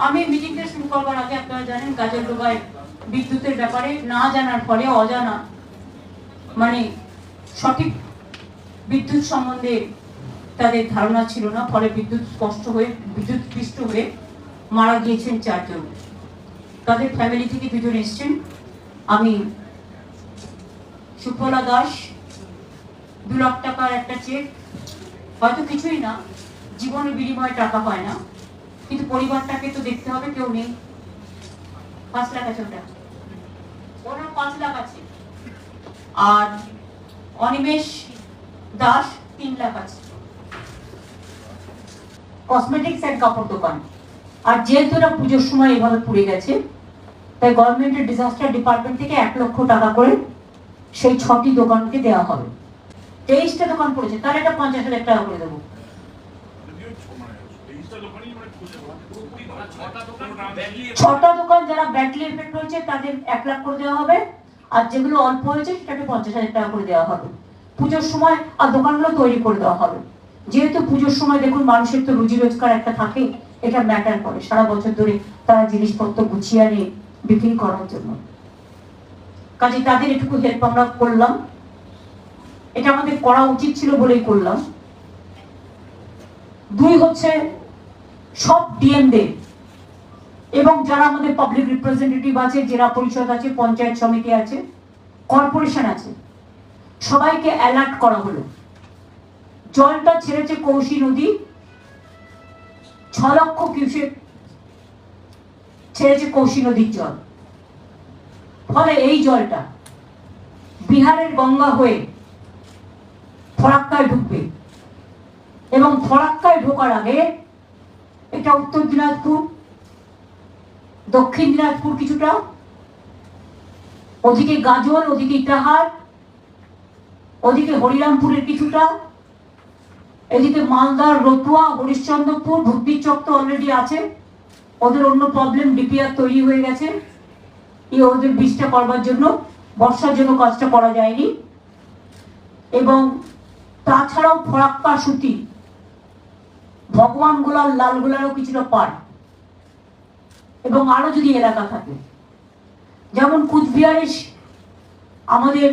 আমি মিটিংটা শুরু করবার আগে আপনারা জানেন গাজলডোবায় বিদ্যুতের ব্যাপারে না জানার ফলে অজানা মানে সঠিক বিদ্যুৎ সম্বন্ধে তাদের ধারণা ছিল না, ফলে বিদ্যুৎ পৃষ্ঠ হয়ে মারা গিয়েছেন 4 জন। তাদের ফ্যামিলি থেকে 2 জন এসছেন। আমি সুফলা দাস 2 লাখ টাকার একটা চেক, হয়তো কিছুই না, জীবনের বিনিময়ে টাকা হয় না, কিন্তু পরিবারটাকে তো দেখতে হবে, কেউ নেই। 5 লাখ আছে, ওনার 5 লাখ আছে। আর অনিমেষ দাস 3 লাখ আছে, কসমেটিক্স এন্ড কাপড় দোকান। আর যেহেতু ওরা পুজোর সময় এভাবে পুড়ে গেছে, তাই গভর্নমেন্টের ডিজাস্টার ডিপার্টমেন্ট থেকে 1 লক্ষ টাকা করে সেই 6টি দোকানকে দেওয়া হবে। 23টা দোকান পড়েছে, তাহলে এটা 50,000 টাকা করে দেবো। 6টা দোকান যারা ব্যাডলি এফেক্ট হয়েছে তাদের 1 লাখ করে দেওয়া হবে, আর যেগুলো অল্প হয়েছে সেটাকে 50,000 টাকা করে দেওয়া হবে পুজোর সময়। আর দোকানগুলো তৈরি করে দেওয়া হবে। যেহেতু পুজোর সময় দেখুন মানুষের তো রুজি রোজগার একটা থাকে, এটা ম্যাটার করে। সারা বছর ধরে তারা জিনিসপত্র গুছিয়ে আনে বিক্রি করার জন্য, কাজে তাদের এটুকু হেল্প আমরা করলাম। এটা আমাদের করা উচিত ছিল বলেই করলাম। 2 হচ্ছে সব ডিএমদের এবং যারা আমাদের পাবলিক রিপ্রেজেন্টেটিভ আছে, জেলা পরিষদ আছে, পঞ্চায়েত সমিতি আছে, কর্পোরেশন আছে, সবাইকে অ্যালার্ট করা হলো। জলটা ছেড়েছে কৌশী নদী, 6 লক্ষ কিউসেক ছেড়েছে কৌশী নদীর জল। ফলে এই জলটা বিহারের গঙ্গা হয়ে ফরাক্কায় ঢুকবে, এবং ফরাক্কায় ঢোকার আগে এটা উত্তর দিনাজপুর, দক্ষিণ দিনাজপুর কিছুটা, ওদিকে গাজল, ওদিকে ইটাহার, ওদিকে হরিরামপুরের কিছুটা, এদিকে মালদার রতুয়া, হরিশ্চন্দ্রপুর, ভুট্টির চক তো অলরেডি আছে, ওদের অন্য প্রবলেম, ডিপিআর তৈরি হয়ে গেছে, ওদের বীজটা করবার জন্য বর্ষার জন্য কাজটা করা যায়নি। এবং তাছাড়াও ফরাক্কা, সুতি, ভগবানগোলার, লালগোলারও কিছুটা পার্ট, এবং আরো যদি এলাকা থাকে, যেমন কুচবিহারে আমাদের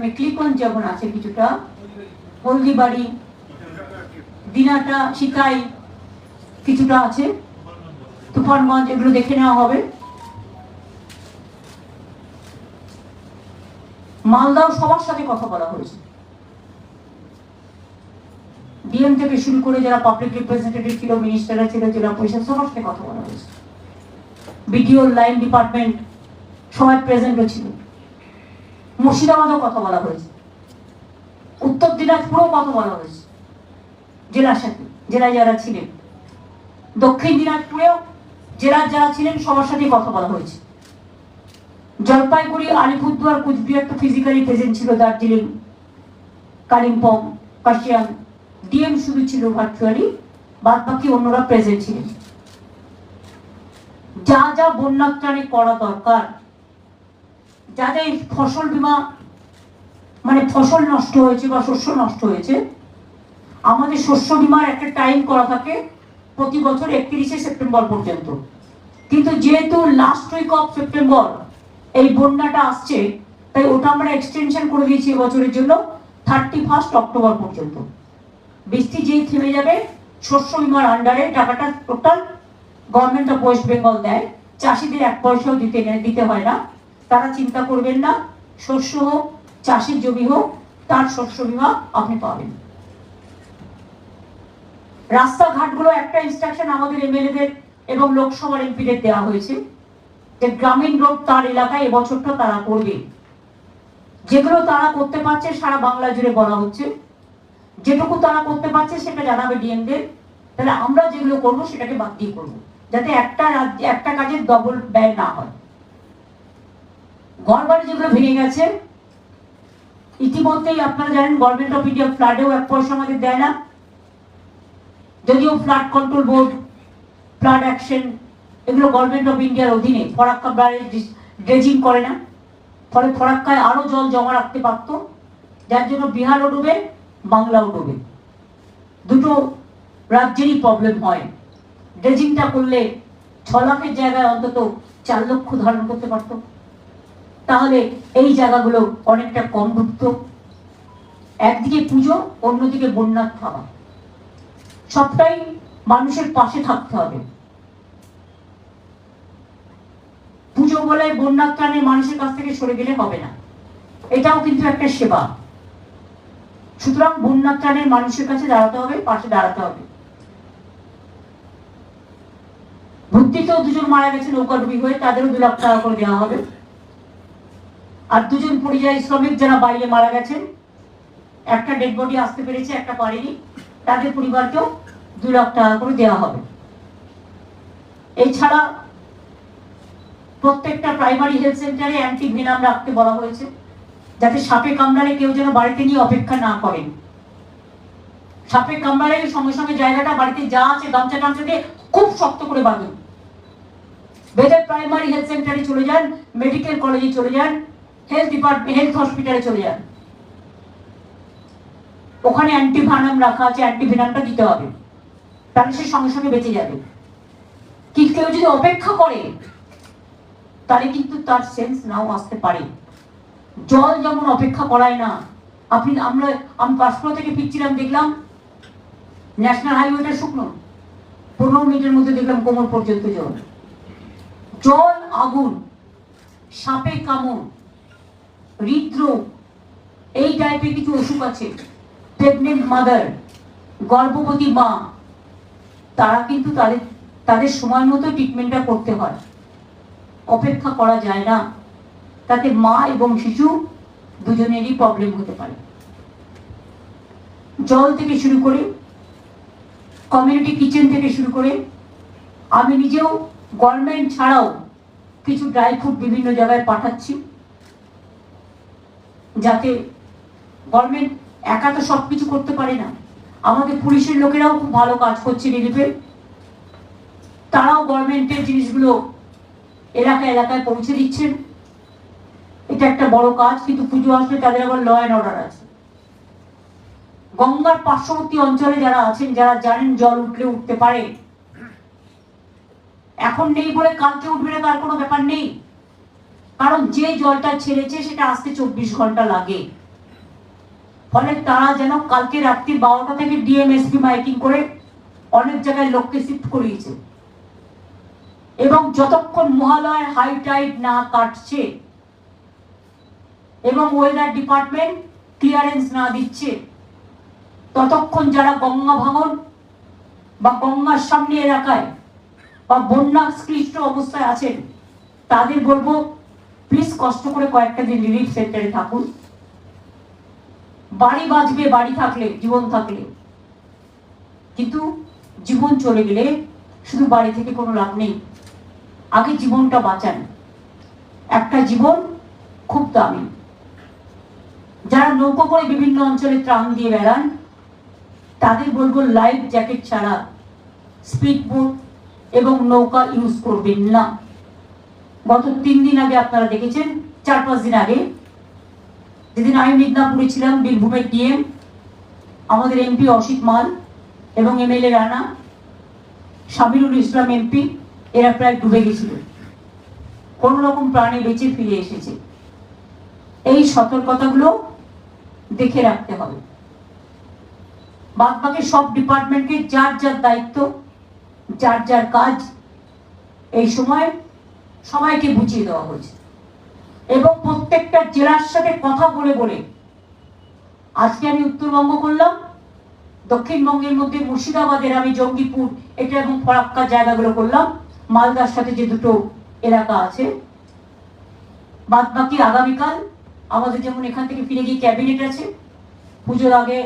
মেকলিগঞ্জ যেমন আছে কিছুটা, হলদিবাড়ি, দিনাটা, শিকাই কিছুটা আছে, তুফানগঞ্জ, এগুলো দেখে নেওয়া হবে। মালদাও সবার সাথে কথা বলা হয়েছে, ডিএম থেকে শুরু করে যারা পাবলিক রিপ্রেজেন্টেটিভ ছিল, মিনিস্টাররা ছিল, জেলা পরিষদ, সবার সাথে কথা বলা হয়েছে। বিডিও, লাইন ডিপার্টমেন্ট সবাই প্রেজেন্টও ছিল। মুর্শিদাবাদেও কথা বলা হয়েছে, উত্তর দিনাজপুরেও কথা বলা হয়েছে জেলার সাথে, জেলায় যারা ছিলেন। দক্ষিণ দিনাজপুরেও জেলার যারা ছিলেন সবার সাথে কথা বলা হয়েছে। জলপাইগুড়ি, আলিপুরদুয়ার, কুচবিহার তো ফিজিক্যালি প্রেজেন্ট ছিল, দার্জিলিং, কালিম্পং, কাশিয়াং, ডিএম শুধু ছিল ভার্চুয়ালি, বাদ বাকি অন্যরা প্রেজেন্ট ছিলেন। যা যা বন্যাত্রাণে করা দরকার, যাদের ফসল বীমা মানে ফসল নষ্ট হয়েছে বা শস্য নষ্ট হয়েছে, আমাদের শস্য বীমার একটা টাইম করা থাকে প্রতি বছর 31শে সেপ্টেম্বর পর্যন্ত, কিন্তু যেহেতু লাস্ট উইক অফ সেপ্টেম্বর এই বন্যাটা আসছে, তাই ওটা আমরা এক্সটেনশন করে দিয়েছি এবছরের জন্য 31 অক্টোবর পর্যন্ত। বৃষ্টি যেই থেমে যাবে, শস্য বীমার আন্ডারে টাকাটা total government of West Bengal দেয়, চাষিদের 1 পয়সাও দিতে হয় না। তারা চিন্তা করবেন না, শস্য হোক, চাষের জমি হোক, তার শস্য বীমা আপনি পাবেন। রাস্তাঘাটগুলো একটা ইনস্ট্রাকশন আমাদের এমএলএদের এবং লোকসভার এমপিদের দেওয়া হয়েছে যে গ্রামীণ রোড তার এলাকায় এবছরটা তারা করবে। যেগুলো তারা করতে পারছে সারা বাংলা জুড়ে বলা হচ্ছে, যেটুকু তারা করতে পারছে সেটা জানাবে ডিএমদের, তাহলে আমরা যেগুলো করবো সেটাকে বাদ দিয়ে করবো, যাতে একটা কাজের ডবল ব্যয় না হয়। ঘরবাড়ি যেগুলো ভেঙে গেছে, ইতিমধ্যেই আপনারা জানেন গভর্নমেন্ট অফ ইন্ডিয়া ফ্লাডেও 1 পয়সা আমাদের দেয় না, যদিও flood control board, flood action, এগুলো গভর্নমেন্ট অফ ইন্ডিয়ার অধীনে। ফরাক্কা ড্রেজিং করে না, ফলে ফরাক্কায় আরো জল জমা রাখতে পারতো, যার জন্য বিহারও ডুবে, বাংলাও ডুবে, দুটো রাজ্যেরই প্রবলেম হয়। ড্রেজিংটা করলে 6 লাখের জায়গায় অন্তত 4 লক্ষ ধারণ করতে পারত, তাহলে এই জায়গাগুলো অনেকটা কম ডুবত। একদিকে পুজো, অন্যদিকে বন্যার থাবা, সবটাই মানুষের পাশে থাকতে হবে। পুজো বলে বন্যার ত্রাণে মানুষের কাছ থেকে সরে গেলে হবে না, এটাও কিন্তু একটা সেবা। সুতরাং বন্যার ত্রাণে মানুষের কাছে দাঁড়াতে হবে, পাশে দাঁড়াতে হবে। ভর্তিতেও 2 জন মারা গেছে নৌকাডুবি হয়ে, তাদেরও 2 লাখ টাকা করে দেওয়া হবে। আর 2 জন পরিযায়ী শ্রমিক যারা বাইরে মারা গেছেন, একটা ডেড বডি আসতে পেরেছে, একটা পারেনি, তাদের পরিবারকেও 2 লাখ টাকা করে দেওয়া হবে। এছাড়া প্রত্যেকটা প্রাইমারি হেলথ সেন্টারে অ্যান্টিভেনাম রাখতে বলা হয়েছে, যাতে সাপে কামড়ালে কেউ যেন বাড়িতে নিয়ে অপেক্ষা না করেন। সাপে কামড়ালে সঙ্গে সঙ্গে জায়গাটা বাড়িতে যা আছে গামছা টামছা দিয়ে খুব শক্ত করে বাঁধুন। বেদের প্রাইমারি হেলথ সেন্টারে চলে যান, মেডিকেল কলেজে চলে যান, হেলথ ডিপার্টমেন্ট, হেলথ হসপিটালে চলে যান, ওখানে অ্যান্টিভেনাম রাখা আছে, অ্যান্টিভেনামটা দিতে হবে, তাহলে সে সঙ্গে সঙ্গে বেঁচে যাবে। কি কেউ যদি অপেক্ষা করে তাহলে কিন্তু তার সেন্স নাও আসতে পারে। জল যেমন অপেক্ষা করায় না, আমি পাঁশকুড়া থেকে ফিরছিলাম, দেখলাম ন্যাশনাল হাইওয়েটা শুকনো, 15 মিনিটের মধ্যে দেখলাম কোমর পর্যন্ত জল। জল আগুন, সাপে কামড়, হৃদরোগ, এই টাইপের কিছু অসুখ আছে। প্রেগনেন্ট মাদার, গর্ভবতী মা, তারা কিন্তু তাদের সময় মতো ট্রিটমেন্টটা করতে হয়, অপেক্ষা করা যায় না, তাতে মা এবং শিশু দুজনেরই প্রবলেম হতে পারে। জল থেকে শুরু করে, কমিউনিটি কিচেন থেকে শুরু করে, আমি নিজেও গভর্নমেন্ট ছাড়াও কিছু ড্রাই ফ্রুট বিভিন্ন জায়গায় পাঠাচ্ছি, যাতে গভর্নমেন্ট একা তো সবকিছু করতে পারে না। আমাদের পুলিশের লোকেরাও খুব ভালো কাজ করছে রিলিফে, তারাও গভর্নমেন্টের জিনিসগুলো এলাকায় এলাকায় পৌঁছে দিচ্ছেন। এটা একটা বড় কাজ, কিন্তু পুজো আসলে তাদের আবার ল অ্যান্ড অর্ডার আছে। গঙ্গার পার্শ্ববর্তী অঞ্চলে যারা আছেন, যারা জানেন জল উঠলে উঠতে পারে, এখন নেই বলে কালকে উঠবে না তার কোনো ব্যাপার নেই, কারণ যে জলটা ছেড়েছে সেটা আসতে 24 ঘন্টা লাগে। ফলে তারা যেন কালকে রাত্রি 12টা থেকে ডিএমএসপি মাইকিং করে অনেক জায়গায় লোককে শিফট করিয়েছে, এবং যতক্ষণ মহালয়ের হাই টাইড না কাটছে এবং ওয়েদার ডিপার্টমেন্ট ক্লিয়ারেন্স না দিচ্ছে, ততক্ষণ যারা গঙ্গা ভাঙন বা গঙ্গার সামনে এলাকায় বা বন্যাক্লিষ্ট অবস্থায় আছেন, তাদের বলবো প্লিজ কষ্ট করে কয়েকটা দিন রিলিফ সেন্টারে থাকুন। বাড়ি বাঁচবে বাড়ি থাকলে, জীবন থাকলে, কিন্তু জীবন চলে গেলে শুধু বাড়ি থেকে কোনো লাভ নেই। আগে জীবনটা বাঁচান, একটা জীবন খুব দামি। যারা নৌকো করে বিভিন্ন অঞ্চলে ত্রাণ দিয়ে বেড়ান, তাদের বলবো লাইফ জ্যাকেট ছাড়া স্পিড বোট এবং নৌকা ইউজ করবেন না। গত 3 দিন আগে আপনারা দেখেছেন, 4-5 দিন আগে, যেদিন আমি মিদনাপুরে ছিলাম, বীরভূমের ডিএম, আমাদের এমপি অসিত মাল এবং এমএলএ রানা, সাবিরুল ইসলাম এমপি, এরা প্রায় ডুবে গেছিল, কোন রকম প্রাণে বেঁচে ফিরে এসেছে। এই সতর্কতাগুলো দেখে রাখতে হবে। বাদবাকি সব ডিপার্টমেন্টকে যার যার দায়িত্ব, যার যার কাজ এই সময় সবাইকে বুঝিয়ে দেওয়া হয়েছে, এবং প্রত্যেকটা জেলার সাথে কথা বলে বলে, আজকে আমি উত্তরবঙ্গ করলাম, দক্ষিণবঙ্গের মধ্যে মুর্শিদাবাদের আমি জঙ্গিপুর এটা এবং ফরাক্কা জায়গাগুলো করলাম, মালদার সাথে যে 2টো এলাকা আছে। বাদবাকি আগামীকাল আমাদের যেমন এখান থেকে ফিরে গিয়ে ক্যাবিনেট আছে, পুজোর আগে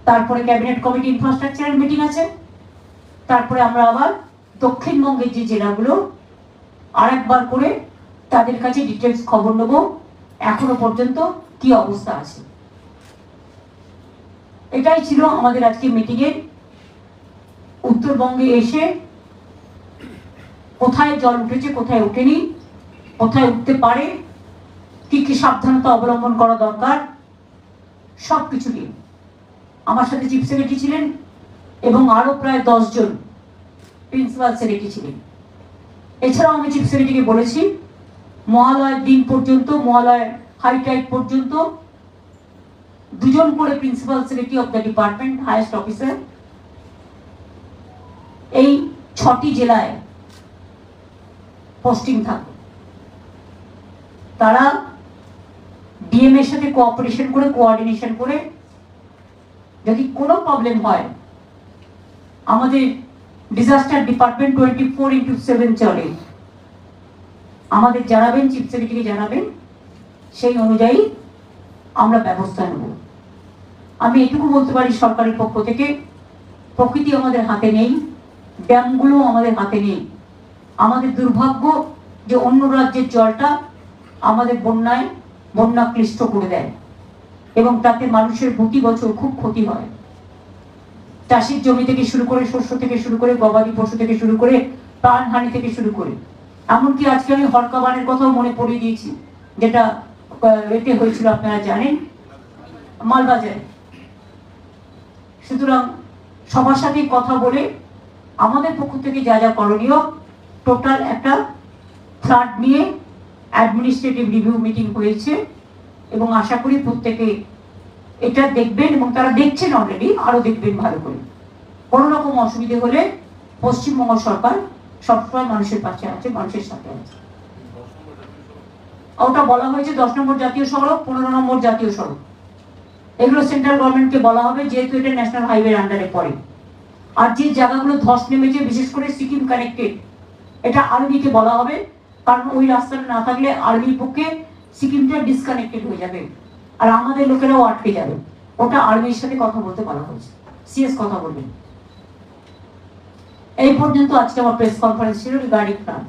তারপরে ক্যাবিনেট কমিটি ইনফ্রাস্ট্রাকচারের মিটিং আছে, তারপরে আমরা আবার দক্ষিণবঙ্গের যে জেলাগুলো আরেকবার করে তাদের কাছে ডিটেলস খবর নেব এখনো পর্যন্ত কি অবস্থা আছে। এটাই ছিল আমাদের আজকে মিটিং এর। উত্তরবঙ্গে এসে কোথায় জল উঠেছে, কোথায় উঠেনি, কোথায় উঠতে পারে, কি কি সাবধানতা অবলম্বন করা দরকার, সব কিছু নিয়ে। আমার সাথে চিফ সেক্রেটারি ছিলেন এবং আরো প্রায় 10 জন প্রিন্সিপাল সেক্রেটারি ছিলেন। এছাড়াও আমি চিফ সেক্রেটারিকে বলেছি মহালয়ের দিন পর্যন্ত, মহালয়ের হাই টাইড পর্যন্ত 2 জন করে principal secretary of the department, highest officer এই 6টি জেলায় পোস্টিং থাকবে। তারা ডিএম এর সাথে কোঅপারেশন করে, কোঅর্ডিনেশন করে যদি কোনো প্রবলেম হয়, আমাদের ডিজাস্টার ডিপার্টমেন্ট 24/7 চলে, আমাদের জানাবেন, চিফ সেক্রেটারিকে জানাবেন, সেই অনুযায়ী আমরা ব্যবস্থা নেব। আমি এটুকু বলতে পারি সরকারের পক্ষ থেকে, প্রকৃতি আমাদের হাতে নেই, ড্যামগুলো আমাদের হাতে নেই। আমাদের দুর্ভাগ্য যে অন্য রাজ্যের জলটা আমাদের বন্যা ক্লিষ্ট করে দেয় এবং তাতে মানুষের প্রতি বছর খুব ক্ষতি হয়। চাষের জমি থেকে শুরু করে, শস্য থেকে শুরু করে, গবাদি পশু থেকে শুরু করে, প্রাণহানি থেকে শুরু করে, এমনকি আজকে আমি হরকাবানের কথাও মনে পড়িয়ে দিয়েছি, যেটা এতে হয়েছিল আপনারা জানেন, মালবাজারে। সুতরাং সবার সাথে কথা বলে আমাদের পক্ষ থেকে যা যা করণীয়, টোটাল একটা ফ্লাড নিয়ে অ্যাডমিনিস্ট্রেটিভ রিভিউ মিটিং হয়েছে এবং আশা করি প্রত্যেকে এটা দেখবেন এবং তারা দেখছেন অলরেডি, আরো দেখবেন ভালো করে। কোনো রকম অসুবিধে হলে পশ্চিমবঙ্গ সরকার সবসময় মানুষের পাশে আছে, মানুষের সাথে আছে। ওটা বলা হয়েছে 10 নম্বর জাতীয় সড়ক, 15 নম্বর জাতীয় সড়ক, এগুলো সেন্ট্রাল গভর্নমেন্টকে বলা হবে, যেহেতু এটা ন্যাশনাল হাইওয়ে আন্ডারে পড়ে। আর যে জায়গাগুলো ধস নেমেছে, বিশেষ করে সিকিম কানেক্টেড, এটা আর্মিকে বলা হবে, কারণ ওই রাস্তাটা না থাকলে আর্মির পক্ষে সিকিমটা ডিসকানেক্টেড হয়ে যাবে আর আমাদের লোকেরাও আটকে যাবে। ওটা আর্মির সাথে কথা বলতে বলা হয়েছে, সিএস কথা বলবেন। এই পর্যন্ত আজকে আমার প্রেস কনফারেন্স ছিল রিগার্ডিং ফ্লাড।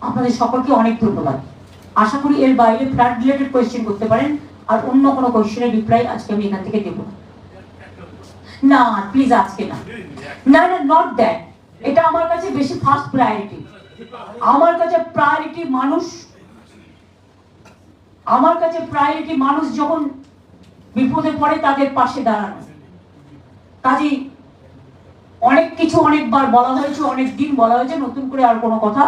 আপনাদের সকলকে অনেক ধন্যবাদ। আশা করি এর বাইরে ফ্লাড রিলেটেড কোয়েশ্চেন করতে পারেন, আর অন্য কোনো কোয়েশ্চেনের রিপ্লাই আজকে আমি এখান থেকে দেব না, প্লিজ আজকে না, না না, নট দ্যাট। এটা আমার কাছে বেশি ফার্স্ট প্রায়োরিটি। আমার কাছে প্রায়োরিটি মানুষ, আমার কাছে প্রায়োরিটি মানুষ যখন বিপদে পড়ে তাদের পাশে দাঁড়ানো। কাজেই অনেক কিছু অনেকবার বলা হয়েছে, অনেক দিন বলা হয়েছে, নতুন করে আর কোনো কথা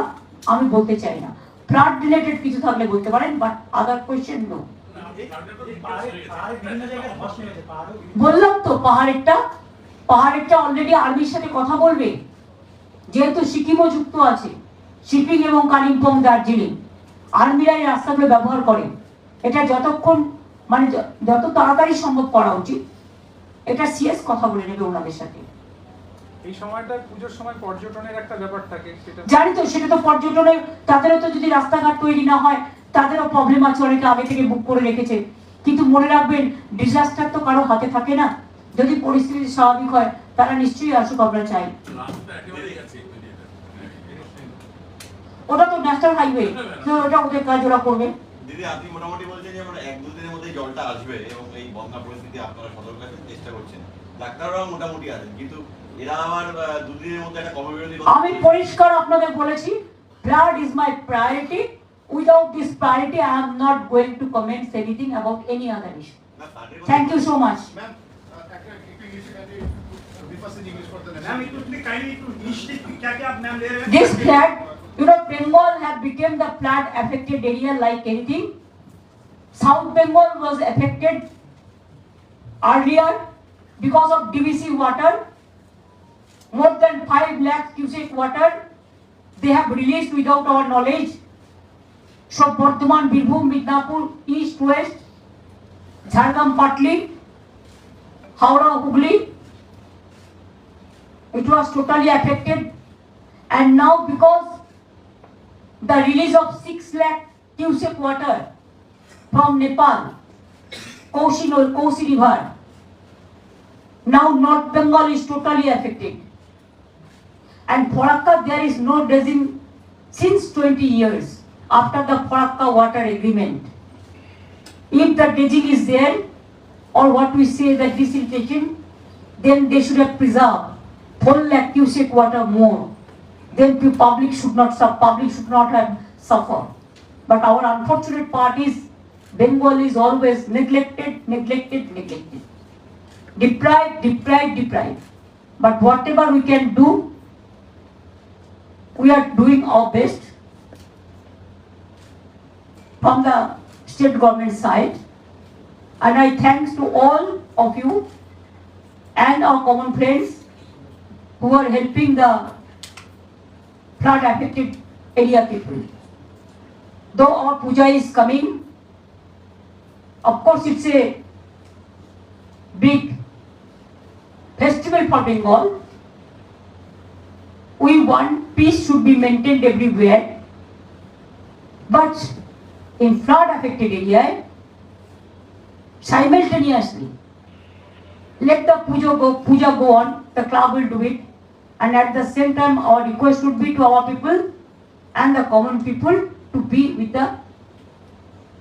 আমি বলতে চাই না। ফ্লাড রিলেটেড কিছু থাকলে বলতে পারেন, বাট আদার কোয়েশ্চেন নো। বললাম তো পাহাড়েরটা অলরেডি আর্মির সাথে কথা বলবে, যেহেতু সিকিমও যুক্ত আছে, শিপিং এবং কালিম্পং, দার্জিলিং, আর্মিরা এই রাস্তাগুলো ব্যবহার করে। এটা যতক্ষণ মানে যত তাড়াতাড়ি সম্ভব করা উচিত, এটা সিএস কথা বলে নেবে ওনাদের সাথে। এই সময়টা পূজোর সময় পর্যটনের একটা ব্যাপার থাকে, জানি তো, সেটা তো পর্যটনের, তাদেরও তো যদি রাস্তাঘাট তৈরি না হয় তাদেরও প্রবলেম আছে, অনেকে আগে থেকে বুক করে রেখেছে। কিন্তু মনে রাখবেন, ডিজাস্টার তো কারো হাতে থাকে না। যদি পরিস্থিতি স্বাভাবিক হয় তারা নিশ্চয়ই আসুক, আমরা চাই। ওটা তো ন্যাশনাল হাইওয়ে, ওটা ওদের কাজ ওরা করবে। দিদি, আপনি মোটামুটি বলছেন যে আমরা 1-2 দিনের মধ্যে জলটা আসবে এবং এই বন্যা পরিস্থিতি আপনারা সতর্ক থাকার চেষ্টা করছেন। ডাক্তাররাও মোটামুটি আছেন, কিন্তু এরা আবার 2 দিনের মধ্যে একটা কর্মবিরতি। আমি পরিষ্কার আপনাদের বলেছি, blood is my priority. Without this priority, I am not going to comment anything about any other issue. Thank you so much. Ma'am, This flood, you know, Bengal have become the flood affected area like anything. South Bengal was affected earlier because of DVC water. More than 5 lakh cubic water they have released without our knowledge. So Bardhaman, Birbhum, Midnapur, East, West, Jharkhand, Patli, Howrah, Hooghly, it was totally affected. And now because the release of 6 lakh cubic water from Nepal, Kosi River, now North Bengal is totally affected. And Farakka, there is no dredging since 20 years after the Farakka water agreement. If the dredging is there, or what we say the desiltation, then they should have preserved 4 lakh cubic water more. Then the public should not have suffered. But our unfortunate part is Bengal is always neglected, deprived. But whatever we can do, we are doing our best from the state government side. And I thanks to all of you and our common friends who are helping the flood affected area people. Though our puja is coming, of course it's a big festival for Bengal. We want peace should be maintained everywhere. But in flood affected area, simultaneously, let the puja go on, the club will do it. And at the same time, our request would be to our people and the common people to be with the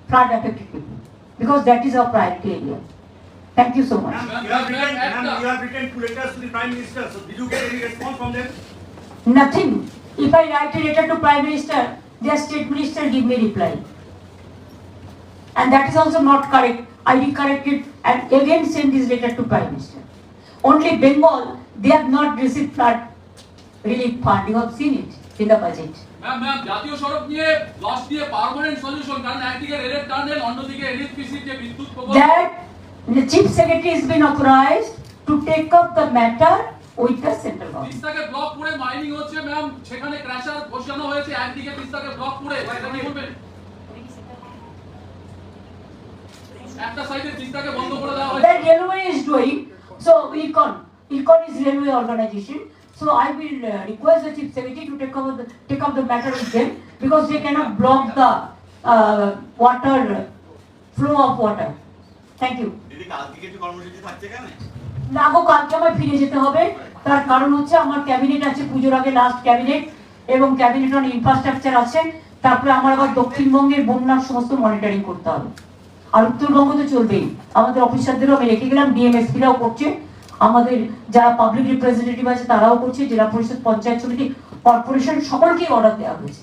flood affected people. Because that is our priority area. Thank you so much. You have written 2 letters to the Prime Minister. So did you get any response from them? Nothing. If I write a letter to Prime Minister, their state minister give me reply. And that is also not correct. I recorrect it and again send this letter to Prime Minister. Only Bengal, they have not received flood relief fund. You have seen it in the budget. Ma'am জাতীয় সড়ক নিয়ে loss দিয়ে permanent solution, কারণ একদিকে রেলের tunnel, অন্যদিকে এনএইচপিসির যে বিদ্যুৎ প্রকল্প, That the Chief Secretary has been authorized to take up the matter with the central government. তিস্তাকে ব্লক করে মাইনিং হচ্ছে ম্যাম, সেখানে ক্র্যাশার বসানো হয়েছে, একদিকে তিস্তাকে ব্লক করে, এটা কি বলবেন? একটা সাইডে তিস্তাকে বন্ধ করে দেওয়া হয়েছে। That railway is doing. So Econ is railway organization. So I will request the Chief Secretary to take up the matter with them, because they cannot block the water flow of water. Thank you. দিদি কালকে কিছু কর্মসূচি থাকছে কেন? না গো, কালকে আমার ফিরে যেতে হবে। তার কারণ হচ্ছে আমার ক্যাবিনেট আছে, পুজোর আগে লাস্ট ক্যাবিনেট, এবং ক্যাবিনেট অন ইনফ্রাস্ট্রাকচার আছে। তারপরে আমার আবার দক্ষিণবঙ্গের বন্যার সমস্ত মনিটরিং করতে হবে। আর উত্তরবঙ্গ তো চলবেই। আমাদের অফিসারদেরও আমি রেখে গেলাম, ডিএমএসপিরাও করছে, আমাদের যারা পাবলিক রিপ্রেজেন্টেটিভ আছে তারাও করছে, জেলা পরিষদ, পঞ্চায়েত সমিতি, কর্পোরেশন সকলকেই অর্ডার দেওয়া হয়েছে।